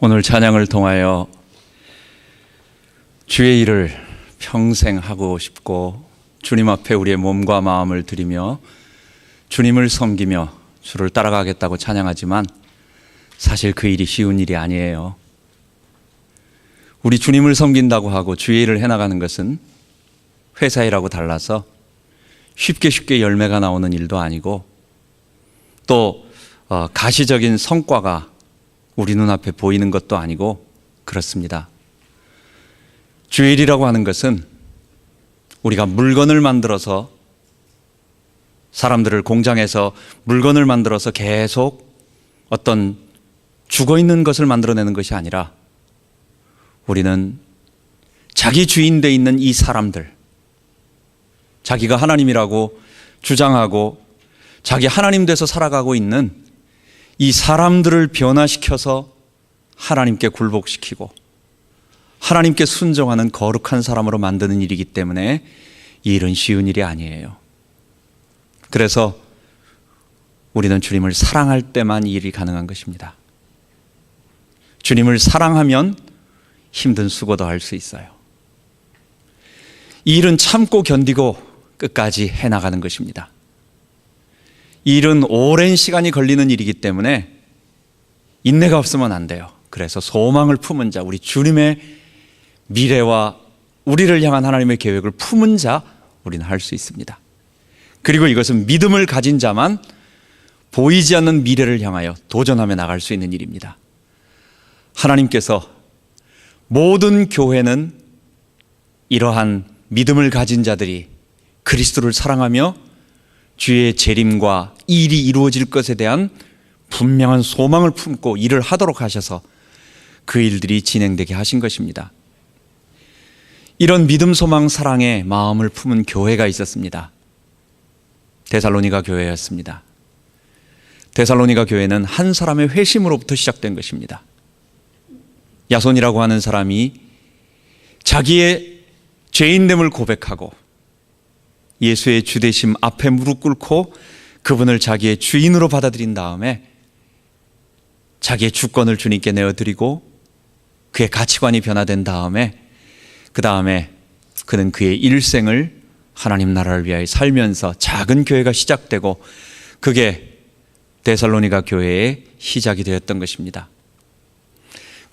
오늘 찬양을 통하여 주의 일을 평생 하고 싶고 주님 앞에 우리의 몸과 마음을 드리며 주님을 섬기며 주를 따라가겠다고 찬양하지만 사실 그 일이 쉬운 일이 아니에요. 우리 주님을 섬긴다고 하고 주의 일을 해나가는 것은 회사 일하고 달라서 쉽게 열매가 나오는 일도 아니고 또 가시적인 성과가 우리 눈앞에 보이는 것도 아니고 그렇습니다. 주의 일이라고 하는 것은 우리가 물건을 만들어서 사람들을 공장에서 물건을 만들어서 계속 어떤 죽어있는 것을 만들어내는 것이 아니라 우리는 자기 주인 돼 있는 이 사람들, 자기가 하나님이라고 주장하고 자기 하나님 돼서 살아가고 있는 이 사람들을 변화시켜서 하나님께 굴복시키고 하나님께 순종하는 거룩한 사람으로 만드는 일이기 때문에 이 일은 쉬운 일이 아니에요. 그래서 우리는 주님을 사랑할 때만 이 일이 가능한 것입니다. 주님을 사랑하면 힘든 수고도 할 수 있어요. 이 일은 참고 견디고 끝까지 해나가는 것입니다. 이 일은 오랜 시간이 걸리는 일이기 때문에 인내가 없으면 안 돼요. 그래서 소망을 품은 자, 우리 주님의 미래와 우리를 향한 하나님의 계획을 품은 자, 우리는 할 수 있습니다. 그리고 이것은 믿음을 가진 자만 보이지 않는 미래를 향하여 도전하며 나갈 수 있는 일입니다. 하나님께서 모든 교회는 이러한 믿음을 가진 자들이 그리스도를 사랑하며 주의 재림과 이 일이 이루어질 것에 대한 분명한 소망을 품고 일을 하도록 하셔서 그 일들이 진행되게 하신 것입니다. 이런 믿음, 소망, 사랑의 마음을 품은 교회가 있었습니다. 데살로니가 교회였습니다. 데살로니가 교회는 한 사람의 회심으로부터 시작된 것입니다. 야손이라고 하는 사람이 자기의 죄인됨을 고백하고 예수의 주되심 앞에 무릎 꿇고 그분을 자기의 주인으로 받아들인 다음에 자기의 주권을 주님께 내어드리고 그의 가치관이 변화된 다음에 그 다음에 그는 그의 일생을 하나님 나라를 위하여 살면서 작은 교회가 시작되고 그게 데살로니가 교회의 시작이 되었던 것입니다.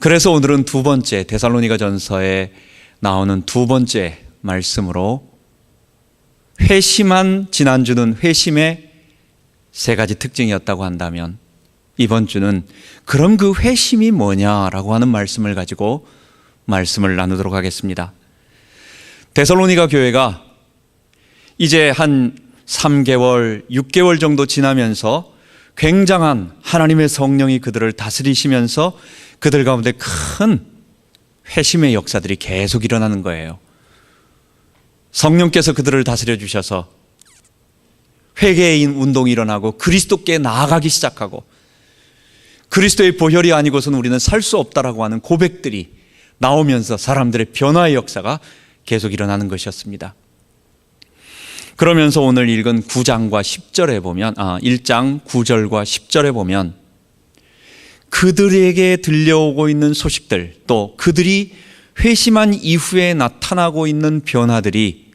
그래서 오늘은 두 번째 데살로니가 전서에 나오는 두 번째 말씀으로 회심한 지난주는 회심의 세 가지 특징이었다고 한다면 이번 주는 그럼 그 회심이 뭐냐라고 하는 말씀을 가지고 말씀을 나누도록 하겠습니다. 데살로니가 교회가 이제 한 3개월, 6개월 정도 지나면서 굉장한 하나님의 성령이 그들을 다스리시면서 그들 가운데 큰 회심의 역사들이 계속 일어나는 거예요. 성령께서 그들을 다스려 주셔서 회개의 운동이 일어나고 그리스도께 나아가기 시작하고 그리스도의 보혈이 아니고서는 우리는 살 수 없다라고 하는 고백들이 나오면서 사람들의 변화의 역사가 계속 일어나는 것이었습니다. 그러면서 오늘 읽은 9장과 10절에 보면 1장 9절과 10절에 보면 그들에게 들려오고 있는 소식들 또 그들이 회심한 이후에 나타나고 있는 변화들이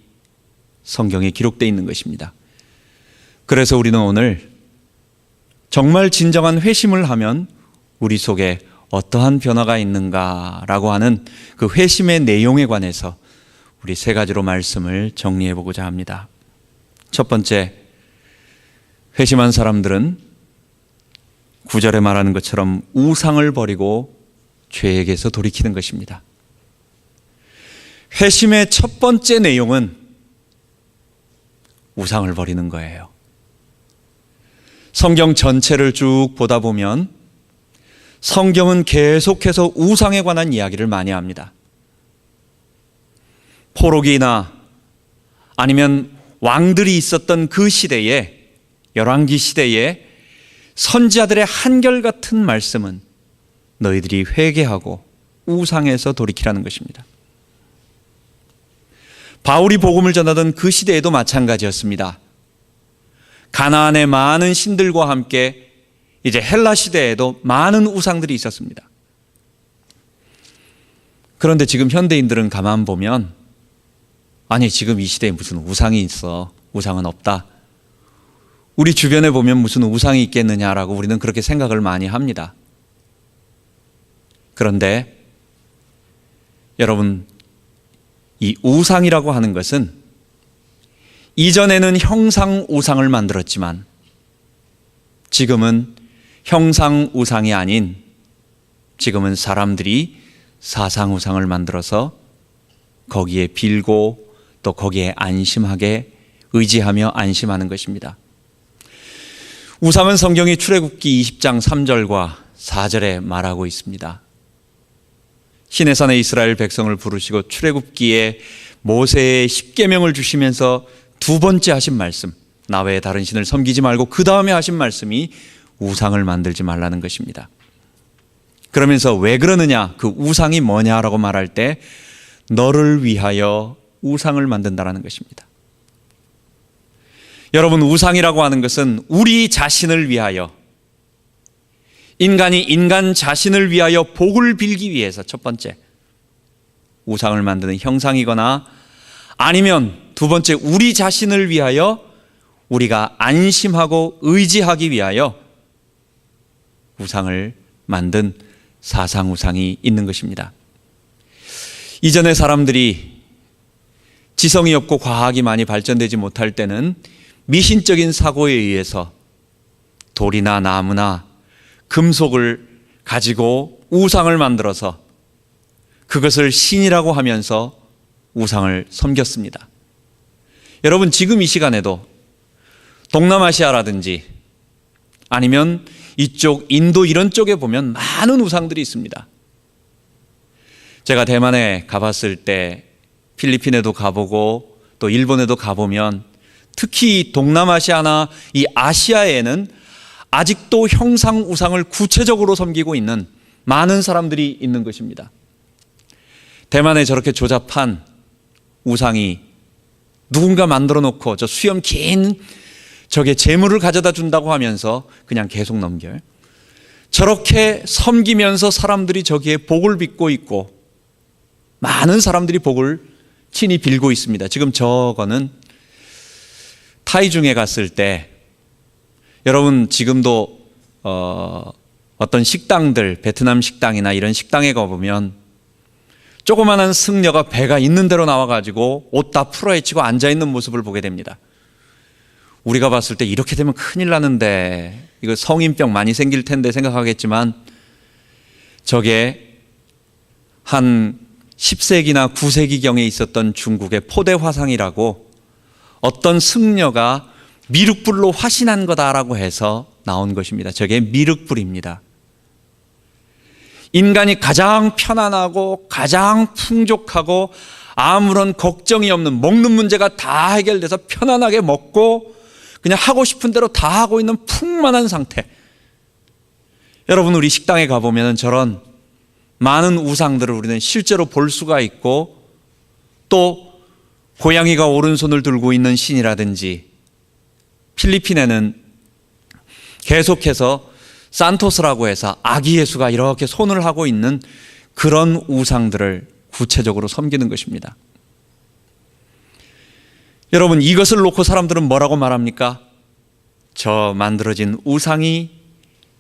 성경에 기록되어 있는 것입니다. 그래서 우리는 오늘 정말 진정한 회심을 하면 우리 속에 어떠한 변화가 있는가라고 하는 그 회심의 내용에 관해서 우리 세 가지로 말씀을 정리해 보고자 합니다. 첫 번째, 회심한 사람들은 9절에 말하는 것처럼 우상을 버리고 죄에게서 돌이키는 것입니다. 회심의 첫 번째 내용은 우상을 버리는 거예요. 성경 전체를 쭉 보다 보면 성경은 계속해서 우상에 관한 이야기를 많이 합니다. 포로기나 아니면 왕들이 있었던 그 시대에 열왕기 시대에 선지자들의 한결같은 말씀은 너희들이 회개하고 우상에서 돌이키라는 것입니다. 바울이 복음을 전하던 그 시대에도 마찬가지였습니다. 가나안의 많은 신들과 함께 이제 헬라 시대에도 많은 우상들이 있었습니다. 그런데 지금 현대인들은 가만 보면 아니 지금 이 시대에 무슨 우상이 있어. 우상은 없다. 우리 주변에 보면 무슨 우상이 있겠느냐라고 우리는 그렇게 생각을 많이 합니다. 그런데 여러분, 이 우상이라고 하는 것은 이전에는 형상 우상을 만들었지만 지금은 형상 우상이 아닌 지금은 사람들이 사상 우상을 만들어서 거기에 빌고 또 거기에 안심하게 의지하며 안심하는 것입니다. 우상은 성경이 출애굽기 20장 3절과 4절에 말하고 있습니다. 시내산에 이스라엘 백성을 부르시고 출애굽기에 모세의 10계명을 주시면서 두 번째 하신 말씀, 나 외에 다른 신을 섬기지 말고 그 다음에 하신 말씀이 우상을 만들지 말라는 것입니다. 그러면서 왜 그러느냐, 그 우상이 뭐냐라고 말할 때 너를 위하여 우상을 만든다라는 것입니다. 여러분, 우상이라고 하는 것은 우리 자신을 위하여, 인간이 인간 자신을 위하여 복을 빌기 위해서 첫 번째 우상을 만드는 형상이거나 아니면 두 번째 우리 자신을 위하여 우리가 안심하고 의지하기 위하여 우상을 만든 사상 우상이 있는 것입니다. 이전에 사람들이 지성이 없고 과학이 많이 발전되지 못할 때는 미신적인 사고에 의해서 돌이나 나무나 금속을 가지고 우상을 만들어서 그것을 신이라고 하면서 우상을 섬겼습니다. 여러분, 지금 이 시간에도 동남아시아라든지 아니면 이쪽 인도 이런 쪽에 보면 많은 우상들이 있습니다. 제가 대만에 가봤을 때 필리핀에도 가보고 또 일본에도 가보면 특히 동남아시아나 이 아시아에는 아직도 형상 우상을 구체적으로 섬기고 있는 많은 사람들이 있는 것입니다. 대만에 저렇게 조잡한 우상이 누군가 만들어 놓고 저 수염 긴 저게 재물을 가져다 준다고 하면서 그냥 계속 넘겨요. 저렇게 섬기면서 사람들이 저기에 복을 빚고 있고 많은 사람들이 복을 친히 빌고 있습니다. 지금 저거는 타이중에 갔을 때 여러분 지금도 어떤 식당들, 베트남 식당이나 이런 식당에 가보면 조그마한 승려가 배가 있는 대로 나와가지고 옷 다 풀어헤치고 앉아있는 모습을 보게 됩니다. 우리가 봤을 때 이렇게 되면 큰일 나는데 이거 성인병 많이 생길 텐데 생각하겠지만 저게 한 10세기나 9세기경에 있었던 중국의 포대 화상이라고 어떤 승려가 미륵불로 화신한 거다라고 해서 나온 것입니다. 저게 미륵불입니다. 인간이 가장 편안하고 가장 풍족하고 아무런 걱정이 없는 먹는 문제가 다 해결돼서 편안하게 먹고 그냥 하고 싶은 대로 다 하고 있는 풍만한 상태. 여러분, 우리 식당에 가보면 저런 많은 우상들을 우리는 실제로 볼 수가 있고 또 고양이가 오른손을 들고 있는 신이라든지 필리핀에는 계속해서 산토스라고 해서 아기 예수가 이렇게 손을 하고 있는 그런 우상들을 구체적으로 섬기는 것입니다. 여러분, 이것을 놓고 사람들은 뭐라고 말합니까? 저 만들어진 우상이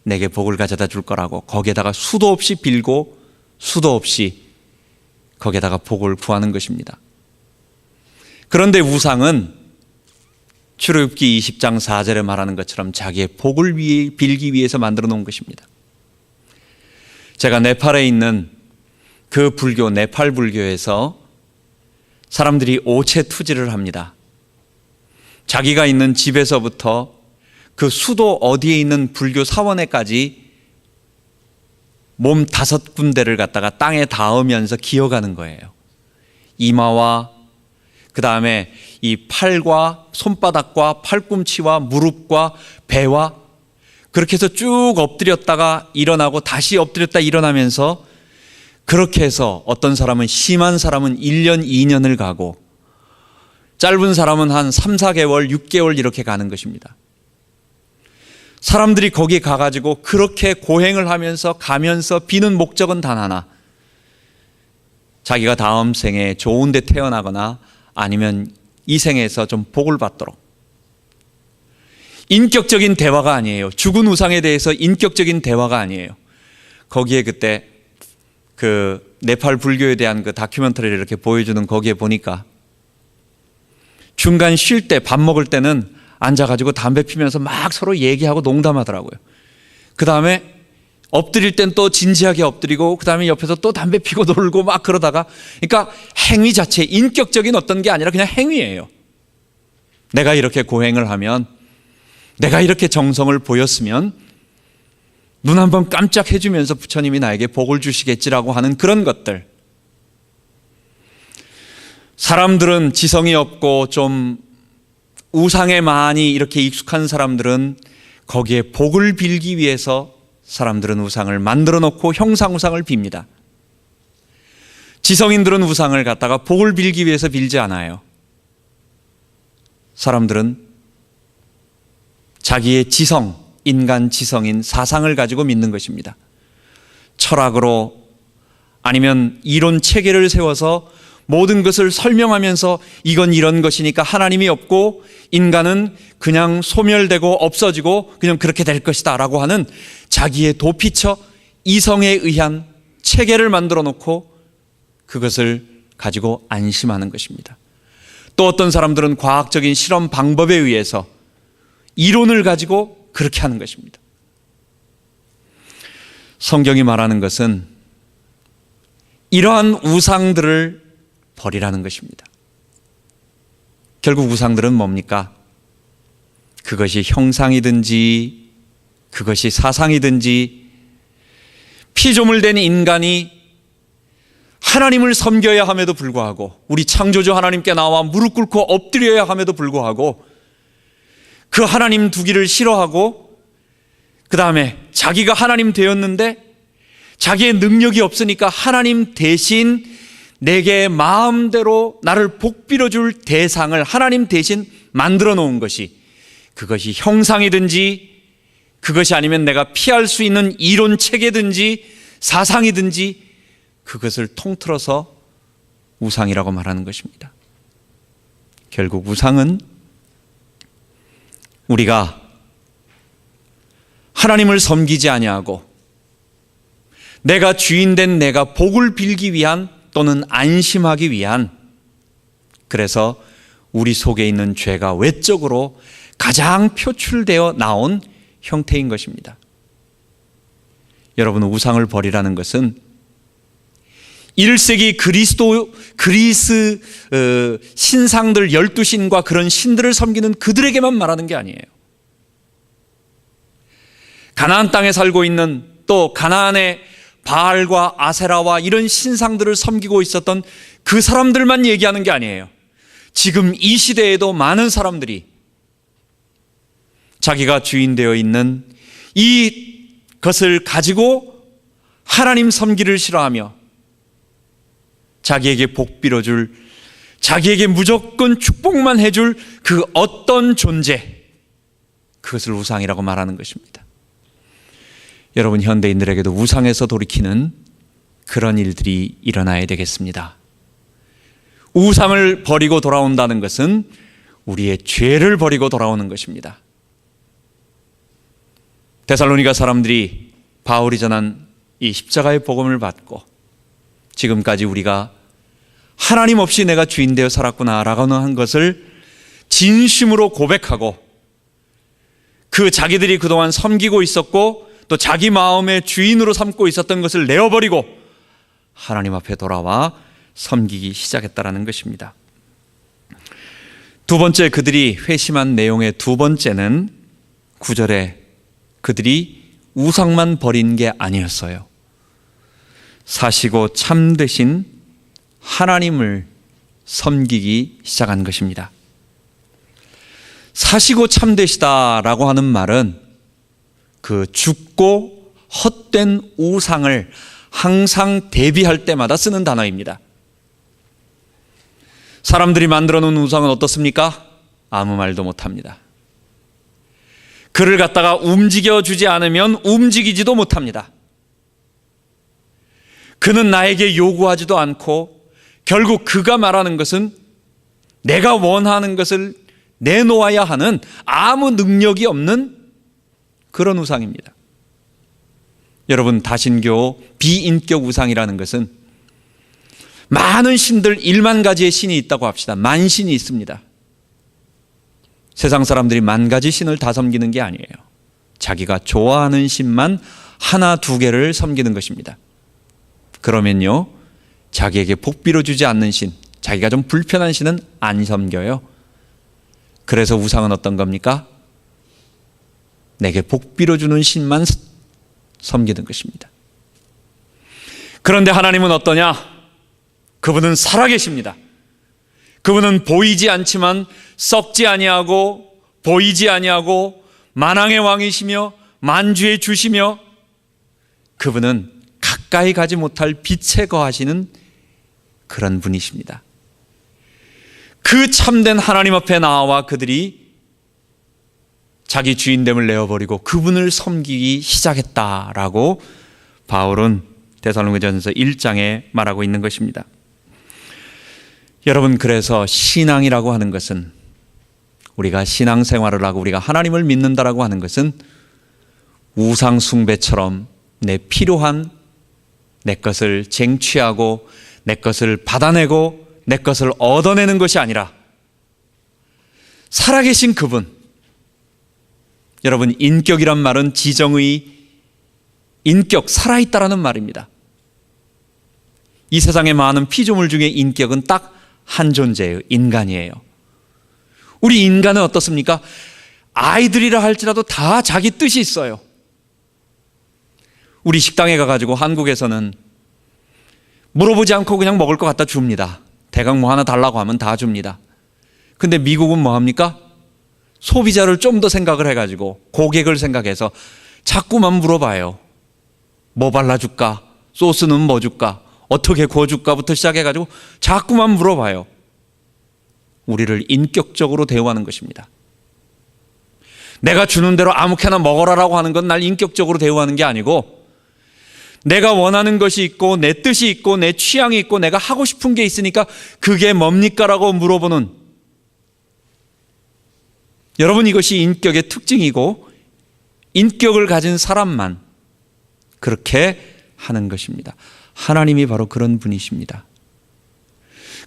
내게 복을 가져다 줄 거라고 거기에다가 수도 없이 빌고 수도 없이 거기에다가 복을 구하는 것입니다. 그런데 우상은 출애굽기 20장 4절에 말하는 것처럼 자기의 복을 빌기 위해서 만들어 놓은 것입니다. 제가 네팔에 있는 그 불교, 네팔 불교에서 사람들이 오체 투지를 합니다. 자기가 있는 집에서부터 그 수도 어디에 있는 불교 사원에까지 몸 5군데를 갖다가 땅에 닿으면서 기어가는 거예요. 이마와 그 다음에 이 팔과 손바닥과 팔꿈치와 무릎과 배와 그렇게 해서 쭉 엎드렸다가 일어나고 다시 엎드렸다 일어나면서 그렇게 해서 어떤 사람은 심한 사람은 1년, 2년을 가고 짧은 사람은 한 3, 4개월, 6개월 이렇게 가는 것입니다. 사람들이 거기 가가지고 그렇게 고행을 하면서 가면서 비는 목적은 단 하나. 자기가 다음 생에 좋은 데 태어나거나 아니면 이 생에서 좀 복을 받도록. 인격적인 대화가 아니에요. 죽은 우상에 대해서 인격적인 대화가 아니에요. 거기에 그때 그 네팔 불교에 대한 그 다큐멘터리를 이렇게 보여주는 거기에 보니까 중간 쉴 때, 밥 먹을 때는 앉아가지고 담배 피면서 막 서로 얘기하고 농담하더라고요. 그 다음에 엎드릴 땐 또 진지하게 엎드리고, 그 다음에 옆에서 또 담배 피고 놀고 막 그러다가, 그러니까 행위 자체, 인격적인 어떤 게 아니라 그냥 행위예요. 내가 이렇게 고행을 하면, 내가 이렇게 정성을 보였으면 눈 한번 깜짝 해주면서 부처님이 나에게 복을 주시겠지라고 하는 그런 것들. 사람들은 지성이 없고 좀 우상에 많이 이렇게 익숙한 사람들은 거기에 복을 빌기 위해서 사람들은 우상을 만들어 놓고 형상우상을 빕니다. 지성인들은 우상을 갖다가 복을 빌기 위해서 빌지 않아요. 사람들은 자기의 지성, 인간 지성인 사상을 가지고 믿는 것입니다. 철학으로 아니면 이론 체계를 세워서 모든 것을 설명하면서 이건 이런 것이니까 하나님이 없고 인간은 그냥 소멸되고 없어지고 그냥 그렇게 될 것이다 라고 하는 자기의 도피처 이성에 의한 체계를 만들어 놓고 그것을 가지고 안심하는 것입니다. 또 어떤 사람들은 과학적인 실험 방법에 의해서 이론을 가지고 그렇게 하는 것입니다. 성경이 말하는 것은 이러한 우상들을 버리라는 것입니다. 결국 우상들은 뭡니까? 그것이 형상이든지 그것이 사상이든지 피조물 된 인간이 하나님을 섬겨야 함에도 불구하고 우리 창조주 하나님께 나와 무릎 꿇고 엎드려야 함에도 불구하고 그 하나님 두기를 싫어하고 그 다음에 자기가 하나님 되었는데 자기의 능력이 없으니까 하나님 대신 내게 마음대로 나를 복빌어줄 대상을 하나님 대신 만들어 놓은 것이 그것이 형상이든지 그것이 아니면 내가 피할 수 있는 이론 체계든지 사상이든지 그것을 통틀어서 우상이라고 말하는 것입니다. 결국 우상은 우리가 하나님을 섬기지 아니하고 내가 주인된 내가 복을 빌기 위한 또는 안심하기 위한 그래서 우리 속에 있는 죄가 외적으로 가장 표출되어 나온 형태인 것입니다. 여러분 우상을 버리라는 것은 1세기 그리스 신상들 12신과 그런 신들을 섬기는 그들에게만 말하는 게 아니에요. 가나안 땅에 살고 있는 또 가나안의 바알과 아세라와 이런 신상들을 섬기고 있었던 그 사람들만 얘기하는 게 아니에요. 지금 이 시대에도 많은 사람들이 자기가 주인 되어 있는 이것을 가지고 하나님 섬기를 싫어하며 자기에게 복 빌어줄 자기에게 무조건 축복만 해줄 그 어떤 존재 그것을 우상이라고 말하는 것입니다. 여러분 현대인들에게도 우상에서 돌이키는 그런 일들이 일어나야 되겠습니다. 우상을 버리고 돌아온다는 것은 우리의 죄를 버리고 돌아오는 것입니다. 데살로니가 사람들이 바울이 전한 이 십자가의 복음을 받고 지금까지 우리가 하나님 없이 내가 주인 되어 살았구나라고 하는 것을 진심으로 고백하고 그 자기들이 그동안 섬기고 있었고 또 자기 마음의 주인으로 삼고 있었던 것을 내어버리고 하나님 앞에 돌아와 섬기기 시작했다라는 것입니다. 두 번째 그들이 회심한 내용의 두 번째는 9절에 그들이 우상만 버린 게 아니었어요. 사시고 참되신 하나님을 섬기기 시작한 것입니다. 사시고 참되시다라고 하는 말은 그 죽고 헛된 우상을 항상 대비할 때마다 쓰는 단어입니다. 사람들이 만들어 놓은 우상은 어떻습니까? 아무 말도 못합니다. 그를 갖다가 움직여주지 않으면 움직이지도 못합니다. 그는 나에게 요구하지도 않고 결국 그가 말하는 것은 내가 원하는 것을 내놓아야 하는 아무 능력이 없는 그런 우상입니다. 여러분, 다신교 비인격 우상이라는 것은 많은 신들 1만 가지의 신이 있다고 합시다. 만신이 있습니다. 세상 사람들이 10,000가지 신을 다 섬기는 게 아니에요. 자기가 좋아하는 신만 하나 두 개를 섬기는 것입니다. 그러면요, 자기에게 복 빌어주지 않는 신, 자기가 좀 불편한 신은 안 섬겨요. 그래서 우상은 어떤 겁니까? 내게 복 빌어주는 신만 섬기는 것입니다. 그런데 하나님은 어떠냐? 그분은 살아계십니다. 그분은 보이지 않지만 썩지 아니하고 보이지 아니하고 만왕의 왕이시며 만주의 주시며 그분은 가까이 가지 못할 빛에 거하시는 그런 분이십니다. 그 참된 하나님 앞에 나와 그들이 자기 주인됨을 내어버리고 그분을 섬기기 시작했다라고 바울은 데살로니가전서 1장에 말하고 있는 것입니다. 여러분, 그래서 신앙이라고 하는 것은, 우리가 신앙생활을 하고 우리가 하나님을 믿는다라고 하는 것은 우상 숭배처럼 내 필요한 내 것을 쟁취하고 내 것을 받아내고 내 것을 얻어내는 것이 아니라 살아계신 그분, 여러분, 인격이란 말은 지정의 인격, 살아있다라는 말입니다. 이 세상의 많은 피조물 중에 인격은 딱 한 존재예요. 인간이에요. 우리 인간은 어떻습니까? 아이들이라 할지라도 다 자기 뜻이 있어요. 우리 식당에 가가지고 한국에서는 물어보지 않고 그냥 먹을 것 갖다 줍니다. 대강 뭐 하나 달라고 하면 다 줍니다. 근데 미국은 뭐 합니까? 소비자를 좀 더 생각을 해가지고 고객을 생각해서 자꾸만 물어봐요. 뭐 발라줄까? 소스는 뭐 줄까? 어떻게 구워줄까부터 시작해가지고 자꾸만 물어봐요. 우리를 인격적으로 대우하는 것입니다. 내가 주는 대로 아무렇게나 먹어라라고 하는 건 날 인격적으로 대우하는 게 아니고, 내가 원하는 것이 있고 내 뜻이 있고 내 취향이 있고 내가 하고 싶은 게 있으니까 그게 뭡니까? 라고 물어보는, 여러분, 이것이 인격의 특징이고 인격을 가진 사람만 그렇게 하는 것입니다. 하나님이 바로 그런 분이십니다.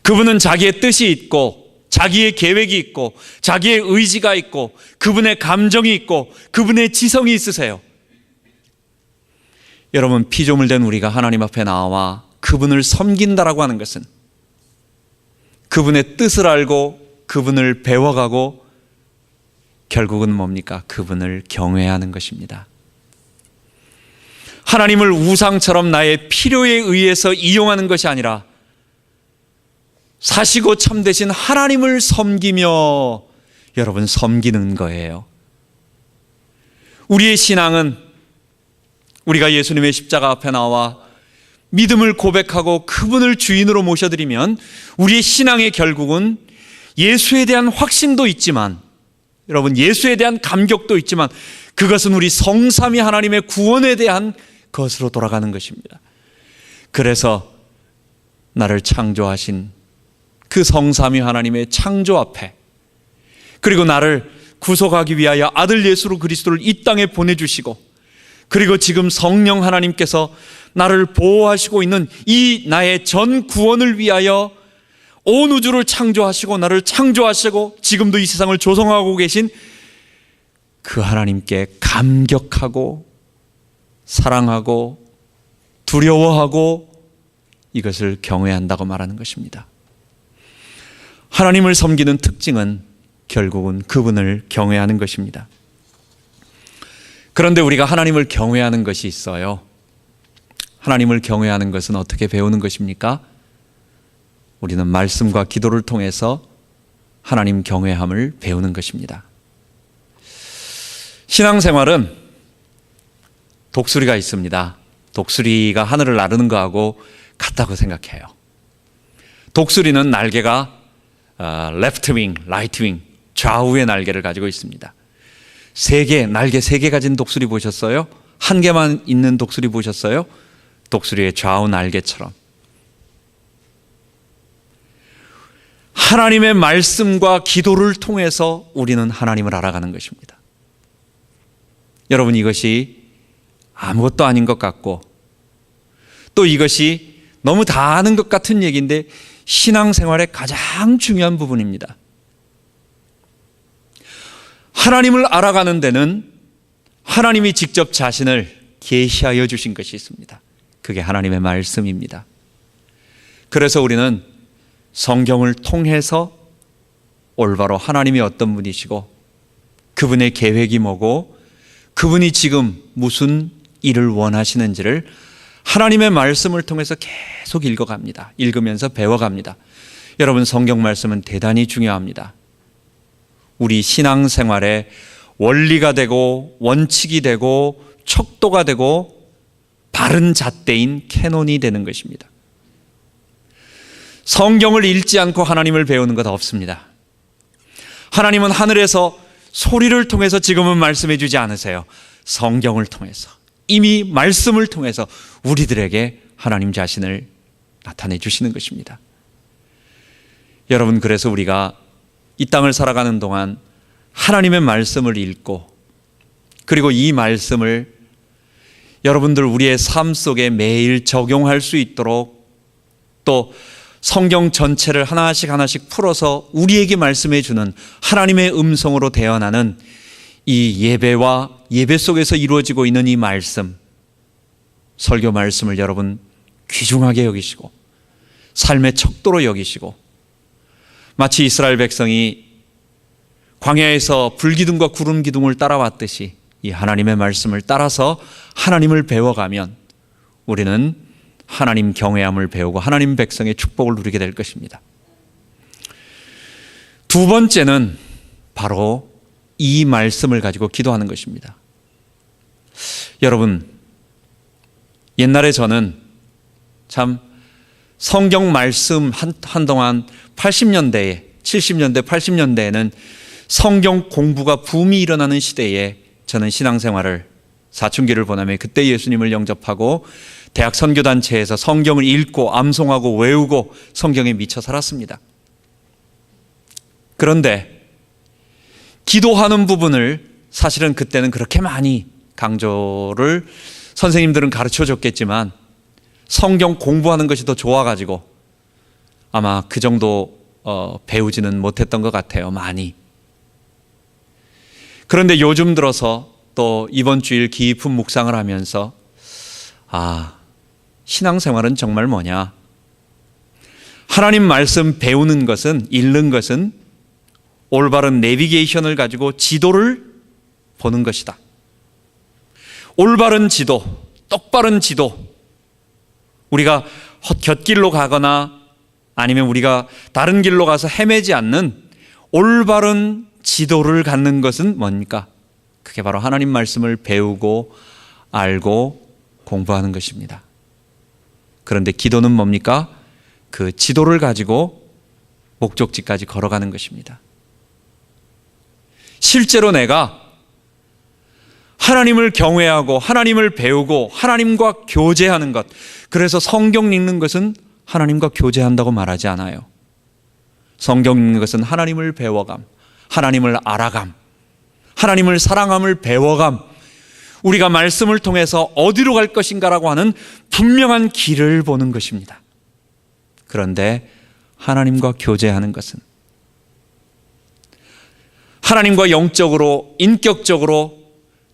그분은 자기의 뜻이 있고 자기의 계획이 있고 자기의 의지가 있고 그분의 감정이 있고 그분의 지성이 있으세요. 여러분, 피조물 된 우리가 하나님 앞에 나와 그분을 섬긴다라고 하는 것은 그분의 뜻을 알고 그분을 배워가고 결국은 뭡니까? 그분을 경외하는 것입니다. 하나님을 우상처럼 나의 필요에 의해서 이용하는 것이 아니라 사시고 참되신 하나님을 섬기며 여러분 섬기는 거예요. 우리의 신앙은 우리가 예수님의 십자가 앞에 나와 믿음을 고백하고 그분을 주인으로 모셔드리면 우리의 신앙의 결국은 예수에 대한 확신도 있지만, 여러분, 예수에 대한 감격도 있지만 그것은 우리 성삼위 하나님의 구원에 대한 것으로 돌아가는 것입니다. 그래서 나를 창조하신 그 성삼위 하나님의 창조 앞에, 그리고 나를 구속하기 위하여 아들 예수 그리스도를 이 땅에 보내주시고, 그리고 지금 성령 하나님께서 나를 보호하시고 있는 이 나의 전 구원을 위하여 온 우주를 창조하시고 나를 창조하시고 지금도 이 세상을 조성하고 계신 그 하나님께 감격하고 사랑하고 두려워하고 이것을 경외한다고 말하는 것입니다. 하나님을 섬기는 특징은 결국은 그분을 경외하는 것입니다. 그런데 우리가 하나님을 경외하는 것이 있어요. 하나님을 경외하는 것은 어떻게 배우는 것입니까? 우리는 말씀과 기도를 통해서 하나님 경외함을 배우는 것입니다. 신앙생활은 독수리가 있습니다. 독수리가 하늘을 나르는 거하고 같다고 생각해요. 독수리는 날개가 left wing, right wing, 좌우의 날개를 가지고 있습니다. 날개 3개 가진 독수리 보셨어요? 한 개만 있는 독수리 보셨어요? 독수리의 좌우 날개처럼 하나님의 말씀과 기도를 통해서 우리는 하나님을 알아가는 것입니다. 여러분, 이것이 아무것도 아닌 것 같고 또 이것이 너무 다 아는 것 같은 얘기인데 신앙생활의 가장 중요한 부분입니다. 하나님을 알아가는 데는 하나님이 직접 자신을 계시하여 주신 것이 있습니다. 그게 하나님의 말씀입니다. 그래서 우리는 성경을 통해서 올바로 하나님이 어떤 분이시고 그분의 계획이 뭐고 그분이 지금 무슨 일을 원하시는지를 하나님의 말씀을 통해서 계속 읽어갑니다. 읽으면서 배워갑니다. 여러분, 성경 말씀은 대단히 중요합니다. 우리 신앙생활의 원리가 되고 원칙이 되고 척도가 되고 바른 잣대인 캐논이 되는 것입니다. 성경을 읽지 않고 하나님을 배우는 것 없습니다. 하나님은 하늘에서 소리를 통해서 지금은 말씀해 주지 않으세요. 성경을 통해서, 이미 말씀을 통해서 우리들에게 하나님 자신을 나타내 주시는 것입니다. 여러분, 그래서 우리가 이 땅을 살아가는 동안 하나님의 말씀을 읽고 그리고 이 말씀을 여러분들 우리의 삶 속에 매일 적용할 수 있도록 또 성경 전체를 하나씩 풀어서 우리에게 말씀해 주는 하나님의 음성으로 대언하는 이 예배와 예배 속에서 이루어지고 있는 이 말씀, 설교 말씀을 여러분 귀중하게 여기시고 삶의 척도로 여기시고 마치 이스라엘 백성이 광야에서 불기둥과 구름 기둥을 따라왔듯이 이 하나님의 말씀을 따라서 하나님을 배워가면 우리는 하나님 경외함을 배우고 하나님 백성의 축복을 누리게 될 것입니다. 두 번째는 바로 이 말씀을 가지고 기도하는 것입니다. 여러분, 옛날에 저는 참 성경 말씀 한동안 80년대에 70년대 80년대에는 성경 공부가 붐이 일어나는 시대에 저는 신앙생활을 사춘기를 보내며 그때 예수님을 영접하고 대학 선교단체에서 성경을 읽고 암송하고 외우고 성경에 미쳐 살았습니다. 그런데 기도하는 부분을 사실은 그때는 그렇게 많이 강조를 선생님들은 가르쳐 줬겠지만 성경 공부하는 것이 더 좋아가지고 아마 그 정도 배우지는 못했던 것 같아요. 많이. 그런데 요즘 들어서 또 이번 주일 깊은 묵상을 하면서 신앙생활은 정말 뭐냐? 하나님 말씀 배우는 것은, 읽는 것은 올바른 내비게이션을 가지고 지도를 보는 것이다. 올바른 지도, 똑바른 지도. 우리가 곁길로 가거나 아니면 우리가 다른 길로 가서 헤매지 않는 올바른 지도를 갖는 것은 뭡니까? 그게 바로 하나님 말씀을 배우고 알고 공부하는 것입니다. 그런데 기도는 뭡니까? 그 지도를 가지고 목적지까지 걸어가는 것입니다. 실제로 내가 하나님을 경외하고 하나님을 배우고 하나님과 교제하는 것, 그래서 성경 읽는 것은 하나님과 교제한다고 말하지 않아요. 성경 읽는 것은 하나님을 배워감, 하나님을 알아감, 하나님을 사랑함을 배워감, 우리가 말씀을 통해서 어디로 갈 것인가라고 하는 분명한 길을 보는 것입니다. 그런데 하나님과 교제하는 것은 하나님과 영적으로 인격적으로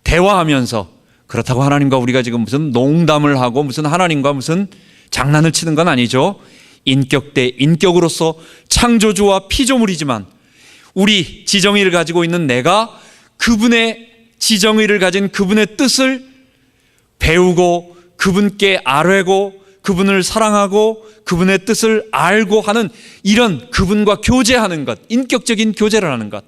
대화하면서, 그렇다고 하나님과 우리가 지금 무슨 농담을 하고 무슨 하나님과 무슨 장난을 치는 건 아니죠. 인격 대 인격으로서 창조주와 피조물이지만 우리 지정의를 가지고 있는 내가 그분의 지정의를 가진 그분의 뜻을 배우고 그분께 아뢰고 그분을 사랑하고 그분의 뜻을 알고 하는 이런 그분과 교제하는 것, 인격적인 교제를 하는 것.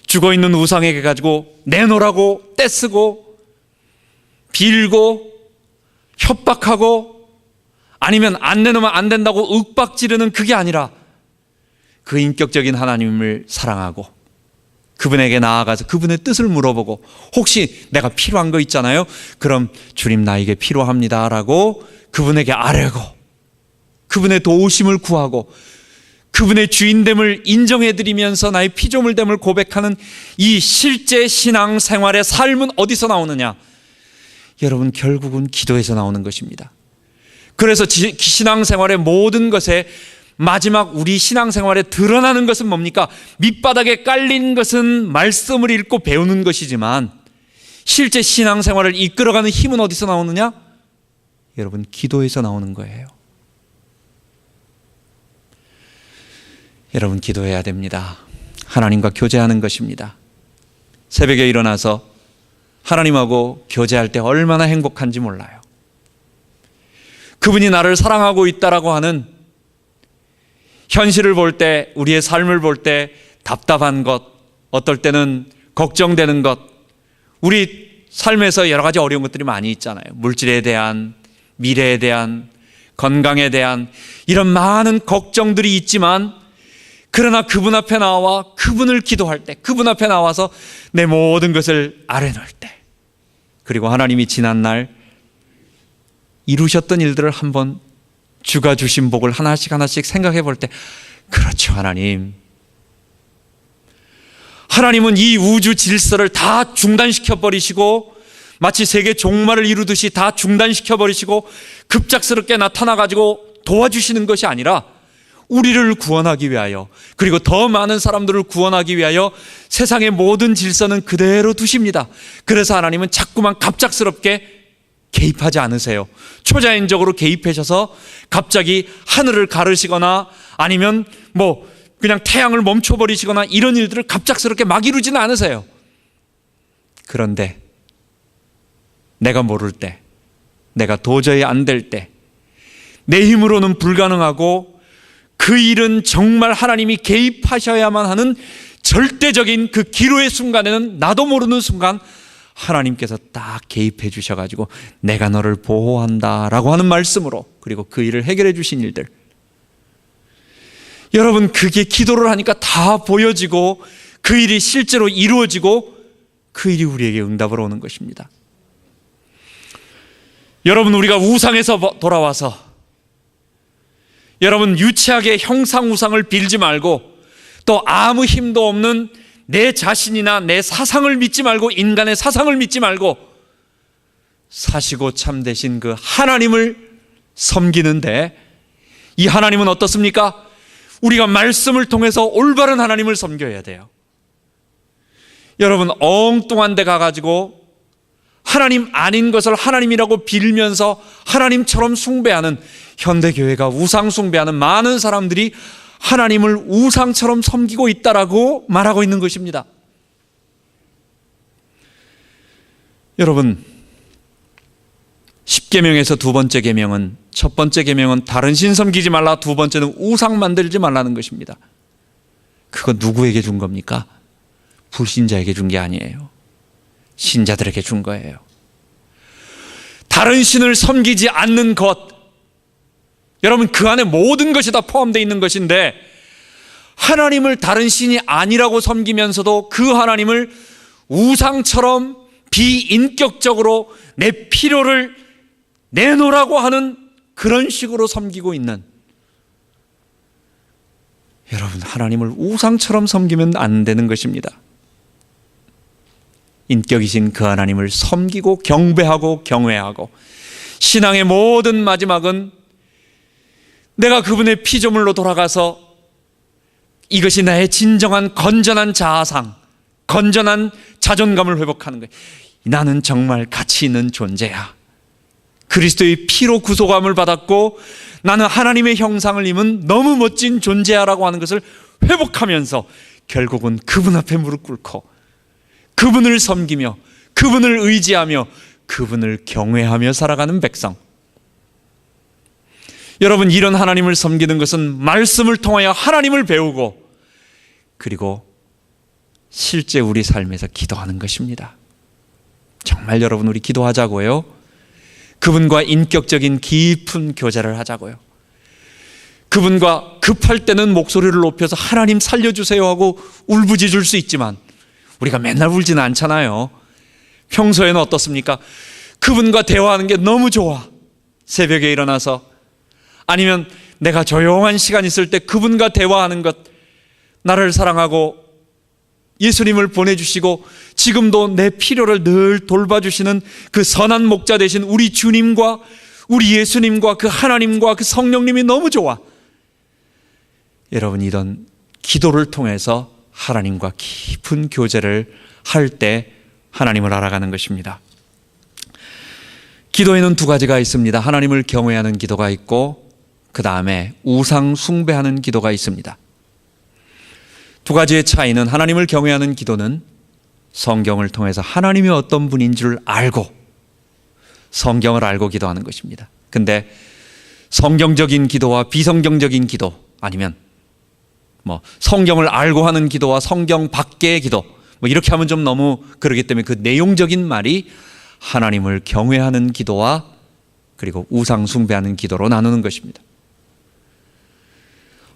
죽어있는 우상에게 가지고 내놓으라고 떼쓰고 빌고 협박하고 아니면 안 내놓으면 안 된다고 윽박지르는 그게 아니라 그 인격적인 하나님을 사랑하고 그분에게 나아가서 그분의 뜻을 물어보고, 혹시 내가 필요한 거 있잖아요. 그럼 주님 나에게 필요합니다 라고 그분에게 아뢰고, 그분의 도우심을 구하고, 그분의 주인됨을 인정해드리면서 나의 피조물됨을 고백하는 이 실제 신앙생활의 삶은 어디서 나오느냐? 여러분, 결국은 기도에서 나오는 것입니다. 그래서 신앙생활의 모든 것에 마지막 우리 신앙생활에 드러나는 것은 뭡니까? 밑바닥에 깔린 것은 말씀을 읽고 배우는 것이지만 실제 신앙생활을 이끌어가는 힘은 어디서 나오느냐? 여러분, 기도에서 나오는 거예요. 여러분, 기도해야 됩니다. 하나님과 교제하는 것입니다. 새벽에 일어나서 하나님하고 교제할 때 얼마나 행복한지 몰라요. 그분이 나를 사랑하고 있다라고 하는 현실을 볼 때, 우리의 삶을 볼 때 답답한 것, 어떨 때는 걱정되는 것, 우리 삶에서 여러 가지 어려운 것들이 많이 있잖아요. 물질에 대한, 미래에 대한, 건강에 대한 이런 많은 걱정들이 있지만, 그러나 그분 앞에 나와 그분을 기도할 때, 그분 앞에 나와서 내 모든 것을 아뢰놓을 때, 그리고 하나님이 지난날 이루셨던 일들을 한번 주가 주신 복을 하나씩 하나씩 생각해 볼 때, 그렇죠, 하나님은 이 우주 질서를 다 중단시켜 버리시고, 마치 세계 종말을 이루듯이 다 중단시켜 버리시고 급작스럽게 나타나 가지고 도와주시는 것이 아니라 우리를 구원하기 위하여, 그리고 더 많은 사람들을 구원하기 위하여 세상의 모든 질서는 그대로 두십니다. 그래서 하나님은 자꾸만 갑작스럽게 개입하지 않으세요. 초자연적으로 개입하셔서 갑자기 하늘을 가르시거나 아니면 그냥 태양을 멈춰버리시거나 이런 일들을 갑작스럽게 막 이루지는 않으세요. 그런데 내가 모를 때, 내가 도저히 안 될 때, 내 힘으로는 불가능하고 그 일은 정말 하나님이 개입하셔야만 하는 절대적인 그 기로의 순간에는 나도 모르는 순간 하나님께서 딱 개입해 주셔가지고 내가 너를 보호한다라고 하는 말씀으로, 그리고 그 일을 해결해 주신 일들, 여러분, 그게 기도를 하니까 다 보여지고 그 일이 실제로 이루어지고 그 일이 우리에게 응답으로 오는 것입니다. 여러분, 우리가 우상에서 돌아와서 여러분, 유치하게 형상우상을 빌지 말고 또 아무 힘도 없는 내 자신이나 내 사상을 믿지 말고, 인간의 사상을 믿지 말고 사시고 참되신 그 하나님을 섬기는데, 이 하나님은 어떻습니까? 우리가 말씀을 통해서 올바른 하나님을 섬겨야 돼요. 여러분, 엉뚱한 데 가가지고 하나님 아닌 것을 하나님이라고 빌면서 하나님처럼 숭배하는, 현대교회가 우상 숭배하는 많은 사람들이 하나님을 우상처럼 섬기고 있다라고 말하고 있는 것입니다. 여러분, 10계명에서 두 번째 계명은, 첫 번째 계명은 다른 신 섬기지 말라, 두 번째는 우상 만들지 말라는 것입니다. 그거 누구에게 준 겁니까? 불신자에게 준 게 아니에요. 신자들에게 준 거예요. 다른 신을 섬기지 않는 것, 여러분, 그 안에 모든 것이 다 포함되어 있는 것인데, 하나님을 다른 신이 아니라고 섬기면서도 그 하나님을 우상처럼 비인격적으로 내 필요를 내놓으라고 하는 그런 식으로 섬기고 있는, 여러분, 하나님을 우상처럼 섬기면 안 되는 것입니다. 인격이신 그 하나님을 섬기고 경배하고 경외하고, 신앙의 모든 마지막은 내가 그분의 피조물로 돌아가서 이것이 나의 진정한 건전한 자아상, 건전한 자존감을 회복하는 거예요. 나는 정말 가치 있는 존재야. 그리스도의 피로 구속함을 받았고 나는 하나님의 형상을 입은 너무 멋진 존재야라고 하는 것을 회복하면서 결국은 그분 앞에 무릎 꿇고 그분을 섬기며 그분을 의지하며 그분을 경외하며 살아가는 백성. 여러분, 이런 하나님을 섬기는 것은 말씀을 통하여 하나님을 배우고, 그리고 실제 우리 삶에서 기도하는 것입니다. 정말 여러분, 우리 기도하자고요. 그분과 인격적인 깊은 교제를 하자고요. 그분과 급할 때는 목소리를 높여서 하나님 살려주세요 하고 울부짖을 수 있지만, 우리가 맨날 울지는 않잖아요. 평소에는 어떻습니까? 그분과 대화하는 게 너무 좋아. 새벽에 일어나서, 아니면 내가 조용한 시간 있을 때 그분과 대화하는 것, 나를 사랑하고 예수님을 보내주시고 지금도 내 필요를 늘 돌봐주시는 그 선한 목자 되신 우리 주님과 우리 예수님과 그 하나님과 그 성령님이 너무 좋아. 여러분, 이런 기도를 통해서 하나님과 깊은 교제를 할 때 하나님을 알아가는 것입니다. 기도에는 두 가지가 있습니다. 하나님을 경외하는 기도가 있고, 그 다음에 우상 숭배하는 기도가 있습니다. 두 가지의 차이는, 하나님을 경외하는 기도는 성경을 통해서 하나님이 어떤 분인 줄 알고, 성경을 알고 기도하는 것입니다. 근데 성경적인 기도와 비성경적인 기도, 아니면 성경을 알고 하는 기도와 성경 밖의 기도, 이렇게 하면 좀 너무 그러기 때문에 그 내용적인 말이 하나님을 경외하는 기도와 그리고 우상 숭배하는 기도로 나누는 것입니다.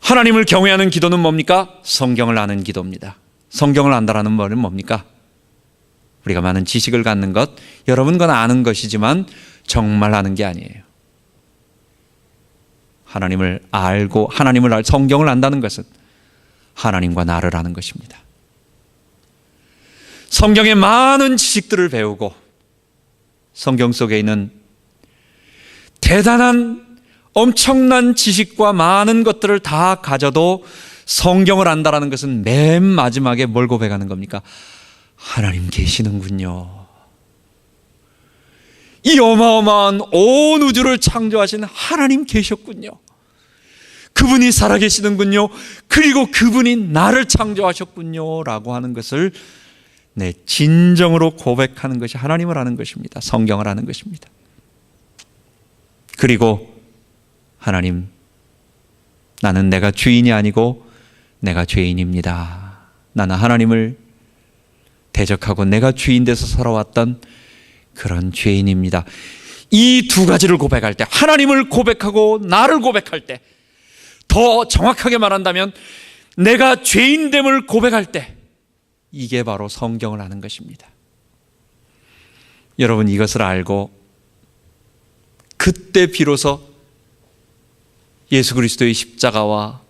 하나님을 경외하는 기도는 뭡니까? 성경을 아는 기도입니다. 성경을 안다라는 말은 뭡니까? 우리가 많은 지식을 갖는 것, 여러분 건 아는 것이지만 정말 아는 게 아니에요. 하나님을 알고 성경을 안다는 것은 하나님과 나를 아는 것입니다. 성경의 많은 지식들을 배우고 성경 속에 있는 대단한 엄청난 지식과 많은 것들을 다 가져도 성경을 안다라는 것은 맨 마지막에 뭘 고백하는 겁니까? 하나님 계시는군요. 이 어마어마한 온 우주를 창조하신 하나님 계셨군요. 그분이 살아계시는군요. 그리고 그분이 나를 창조하셨군요 라고 하는 것을 진정으로 고백하는 것이 하나님을 아는 것입니다. 성경을 아는 것입니다. 그리고 하나님, 나는 내가 주인이 아니고 내가 죄인입니다. 나는 하나님을 대적하고 내가 주인 돼서 살아왔던 그런 죄인입니다. 이 두 가지를 고백할 때, 하나님을 고백하고 나를 고백할 때, 더 정확하게 말한다면 내가 죄인됨을 고백할 때, 이게 바로 성경을 아는 것입니다. 여러분, 이것을 알고 그때 비로소 예수 그리스도의 십자가와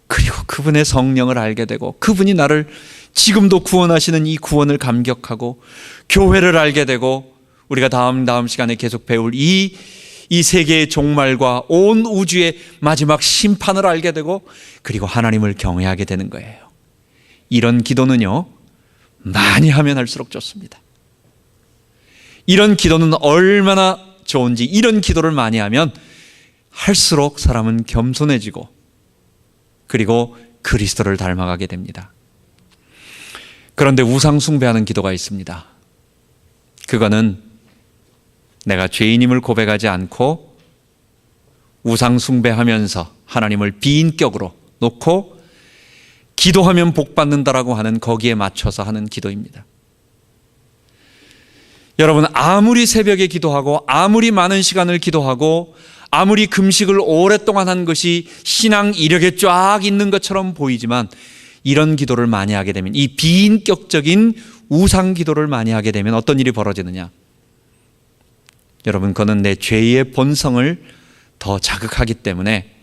그리고 그분의 성령을 알게 되고, 그분이 나를 지금도 구원하시는 이 구원을 감격하고, 교회를 알게 되고, 우리가 다음 시간에 계속 배울 이 세계의 종말과 온 우주의 마지막 심판을 알게 되고, 그리고 하나님을 경외하게 되는 거예요. 이런 기도는요, 많이 하면 할수록 좋습니다. 이런 기도는 얼마나 좋은지, 이런 기도를 많이 하면 할수록 사람은 겸손해지고, 그리고 그리스도를 닮아가게 됩니다. 그런데 우상 숭배하는 기도가 있습니다. 그거는 내가 죄인임을 고백하지 않고 우상 숭배하면서 하나님을 비인격으로 놓고 기도하면 복 받는다라고 하는, 거기에 맞춰서 하는 기도입니다. 여러분, 아무리 새벽에 기도하고 아무리 많은 시간을 기도하고 아무리 금식을 오랫동안 한 것이 신앙 이력에 쫙 있는 것처럼 보이지만, 이런 기도를 많이 하게 되면, 이 비인격적인 우상 기도를 많이 하게 되면 어떤 일이 벌어지느냐? 여러분, 그거는 내 죄의 본성을 더 자극하기 때문에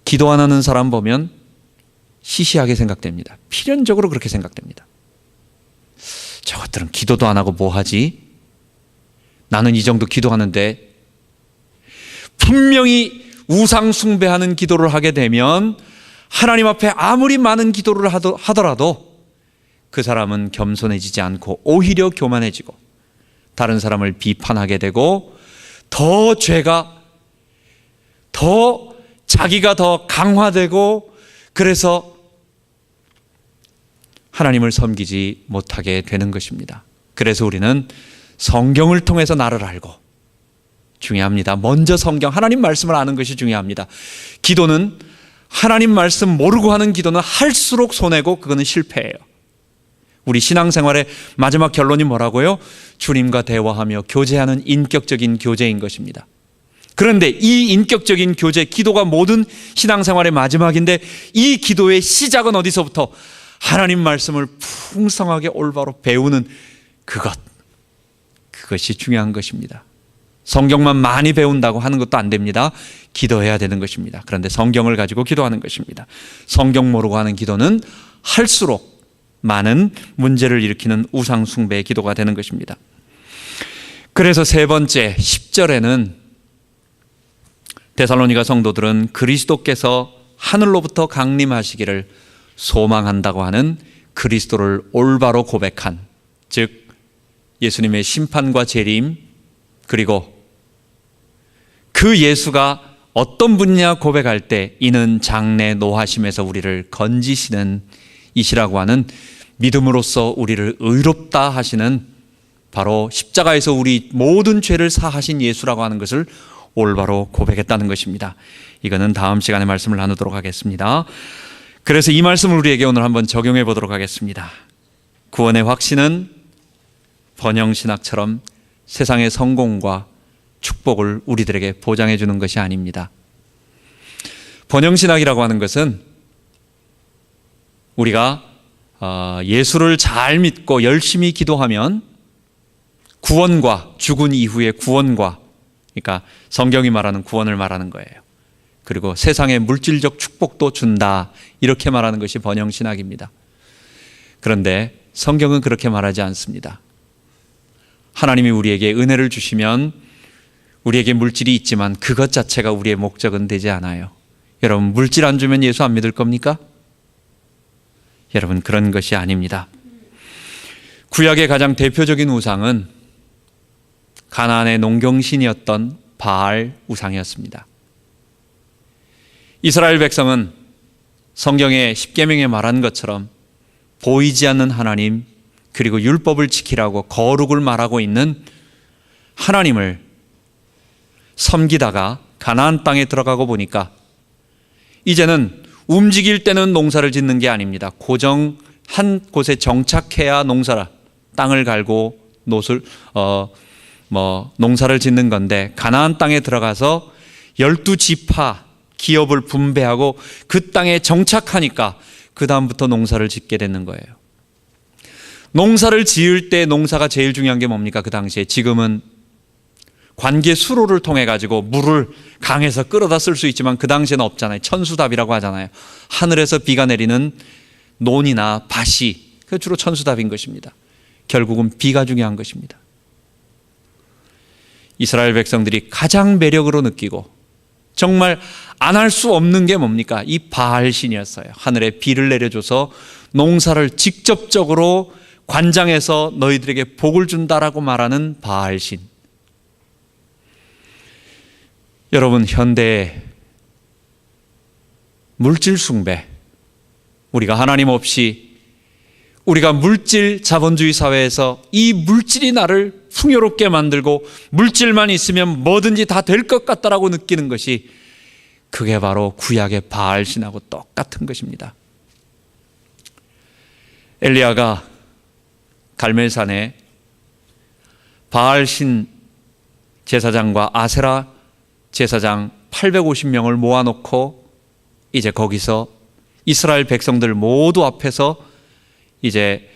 기도 안 하는 사람 보면 시시하게 생각됩니다. 필연적으로 그렇게 생각됩니다. 저것들은 기도도 안 하고 뭐 하지? 나는 이 정도 기도하는데. 분명히 우상 숭배하는 기도를 하게 되면 하나님 앞에 아무리 많은 기도를 하더라도 그 사람은 겸손해지지 않고 오히려 교만해지고 다른 사람을 비판하게 되고, 더 죄가 더 자기가 더 강화되고, 그래서 하나님을 섬기지 못하게 되는 것입니다. 그래서 우리는 성경을 통해서 나를 알고, 중요합니다. 먼저 성경, 하나님 말씀을 아는 것이 중요합니다. 기도는 하나님 말씀 모르고 하는 기도는 할수록 손해고, 그거는 실패예요. 우리 신앙생활의 마지막 결론이 뭐라고요? 주님과 대화하며 교제하는 인격적인 교제인 것입니다. 그런데 이 인격적인 교제, 기도가 모든 신앙생활의 마지막인데, 이 기도의 시작은 어디서부터? 하나님 말씀을 풍성하게 올바로 배우는 그것이 중요한 것입니다. 성경만 많이 배운다고 하는 것도 안 됩니다. 기도해야 되는 것입니다. 그런데 성경을 가지고 기도하는 것입니다. 성경 모르고 하는 기도는 할수록 많은 문제를 일으키는 우상 숭배의 기도가 되는 것입니다. 그래서 세 번째 10절에는 데살로니가 성도들은 그리스도께서 하늘로부터 강림하시기를 소망한다고 하는 그리스도를 올바로 고백한, 즉 예수님의 심판과 재림, 그리고 그 예수가 어떤 분이냐 고백할 때 이는 장래 노하심에서 우리를 건지시는 이시라고 하는, 믿음으로써 우리를 의롭다 하시는, 바로 십자가에서 우리 모든 죄를 사하신 예수라고 하는 것을 올바로 고백했다는 것입니다. 이거는 다음 시간에 말씀을 나누도록 하겠습니다. 그래서 이 말씀을 우리에게 오늘 한번 적용해 보도록 하겠습니다. 구원의 확신은 번영신학처럼 세상의 성공과 축복을 우리들에게 보장해 주는 것이 아닙니다. 번영신학이라고 하는 것은 우리가 예수를 잘 믿고 열심히 기도하면 구원과, 죽은 이후의 구원과, 그러니까 성경이 말하는 구원을 말하는 거예요. 그리고 세상의 물질적 축복도 준다, 이렇게 말하는 것이 번영신학입니다. 그런데 성경은 그렇게 말하지 않습니다. 하나님이 우리에게 은혜를 주시면 우리에게 물질이 있지만 그것 자체가 우리의 목적은 되지 않아요. 여러분, 물질 안 주면 예수 안 믿을 겁니까? 여러분, 그런 것이 아닙니다. 구약의 가장 대표적인 우상은 가나안의 농경신이었던 바알 우상이었습니다. 이스라엘 백성은 성경의 십계명에 말한 것처럼 보이지 않는 하나님, 그리고 율법을 지키라고 거룩을 말하고 있는 하나님을 섬기다가 가나안 땅에 들어가고 보니까 이제는 움직일 때는 농사를 짓는 게 아닙니다. 고정 한 곳에 정착해야 땅을 갈고 농사를 짓는 건데, 가나안 땅에 들어가서 12지파 기업을 분배하고 그 땅에 정착하니까 그 다음부터 농사를 짓게 되는 거예요. 농사를 지을 때 농사가 제일 중요한 게 뭡니까? 그 당시에. 지금은 관계 수로를 통해 가지고 물을 강에서 끌어다 쓸 수 있지만 그 당시에는 없잖아요. 천수답이라고 하잖아요. 하늘에서 비가 내리는 논이나 밭이, 그 주로 천수답인 것입니다. 결국은 비가 중요한 것입니다. 이스라엘 백성들이 가장 매력으로 느끼고 정말 안 할 수 없는 게 뭡니까? 이 바알신이었어요. 하늘에 비를 내려줘서 농사를 직접적으로 관장해서 너희들에게 복을 준다라고 말하는 바알신. 여러분, 현대의 물질 숭배, 우리가 하나님 없이 우리가 물질 자본주의 사회에서 이 물질이 나를 풍요롭게 만들고 물질만 있으면 뭐든지 다 될 것 같다라고 느끼는 것이, 그게 바로 구약의 바알신하고 똑같은 것입니다. 엘리야가 갈멜산에 바알신 제사장과 아세라 제사장 850명을 모아놓고 이제 거기서 이스라엘 백성들 모두 앞에서 이제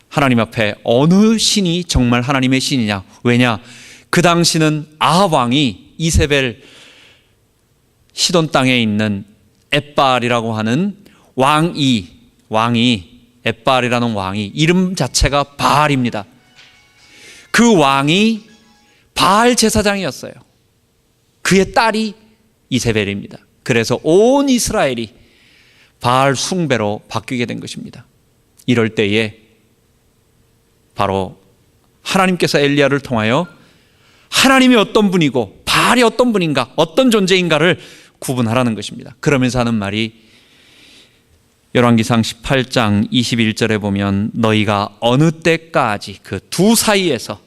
하나님 앞에 어느 신이 정말 하나님의 신이냐. 왜냐, 그 당시는 아합 왕이 이세벨 시돈 땅에 있는 엣발이라고 하는 왕이 엣발이라는 왕이, 이름 자체가 바알입니다. 그 왕이 바알 제사장이었어요. 그의 딸이 이세벨입니다. 그래서 온 이스라엘이 바알 숭배로 바뀌게 된 것입니다. 이럴 때에 바로 하나님께서 엘리야를 통하여 하나님이 어떤 분이고 바알이 어떤 분인가, 어떤 존재인가를 구분하라는 것입니다. 그러면서 하는 말이 열왕기상 18장 21절에 보면 너희가 어느 때까지 그 두 사이에서,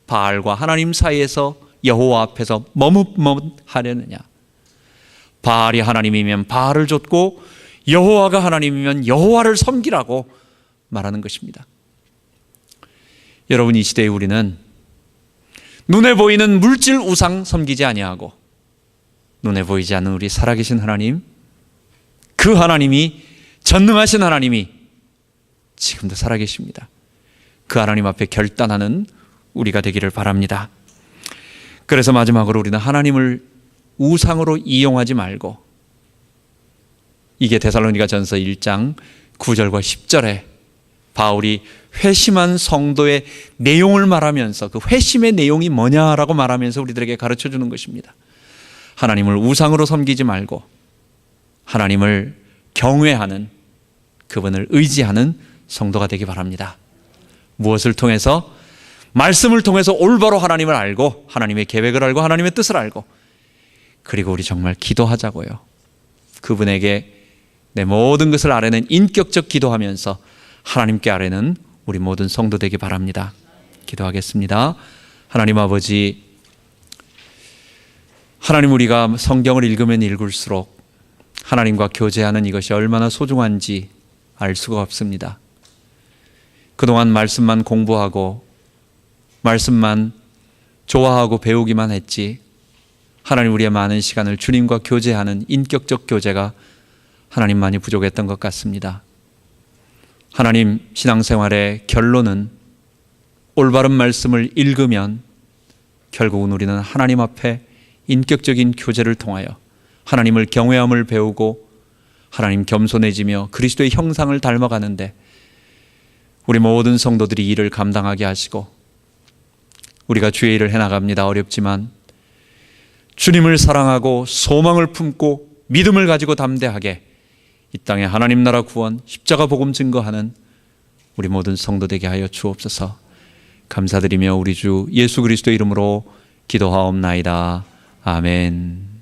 바알과 하나님 사이에서 여호와 앞에서 머뭇머뭇하려느냐. 바알이 하나님이면 바알을 좇고 여호와가 하나님이면 여호와를 섬기라고 말하는 것입니다. 여러분, 이 시대에 우리는 눈에 보이는 물질 우상 섬기지 아니하고 눈에 보이지 않는 우리 살아계신 하나님, 그 하나님이 전능하신 하나님이 지금도 살아계십니다. 그 하나님 앞에 결단하는 우리가 되기를 바랍니다. 그래서 마지막으로 우리는 하나님을 우상으로 이용하지 말고, 이게 데살로니가전서 1장 9절과 10절에 바울이 회심한 성도의 내용을 말하면서 그 회심의 내용이 뭐냐라고 말하면서 우리들에게 가르쳐 주는 것입니다. 하나님을 우상으로 섬기지 말고 하나님을 경외하는, 그분을 의지하는 성도가 되기 바랍니다. 무엇을 통해서? 말씀을 통해서 올바로 하나님을 알고, 하나님의 계획을 알고, 하나님의 뜻을 알고, 그리고 우리 정말 기도하자고요. 그분에게 내 모든 것을 아뢰는 인격적 기도하면서 하나님께 아뢰는 우리 모든 성도 되기 바랍니다. 기도하겠습니다. 하나님 아버지, 하나님, 우리가 성경을 읽으면 읽을수록 하나님과 교제하는 이것이 얼마나 소중한지 알 수가 없습니다. 그동안 말씀만 공부하고 말씀만 좋아하고 배우기만 했지, 하나님, 우리의 많은 시간을 주님과 교제하는 인격적 교제가 하나님만이 부족했던 것 같습니다. 하나님, 신앙생활의 결론은 올바른 말씀을 읽으면 결국은 우리는 하나님 앞에 인격적인 교제를 통하여 하나님을 경외함을 배우고 하나님 겸손해지며 그리스도의 형상을 닮아가는데 우리 모든 성도들이 이를 감당하게 하시고, 우리가 주의 일을 해나갑니다. 어렵지만 주님을 사랑하고 소망을 품고 믿음을 가지고 담대하게 이 땅에 하나님 나라 구원, 십자가 복음 증거하는 우리 모든 성도 되게 하여 주옵소서. 감사드리며 우리 주 예수 그리스도 이름으로 기도하옵나이다. 아멘.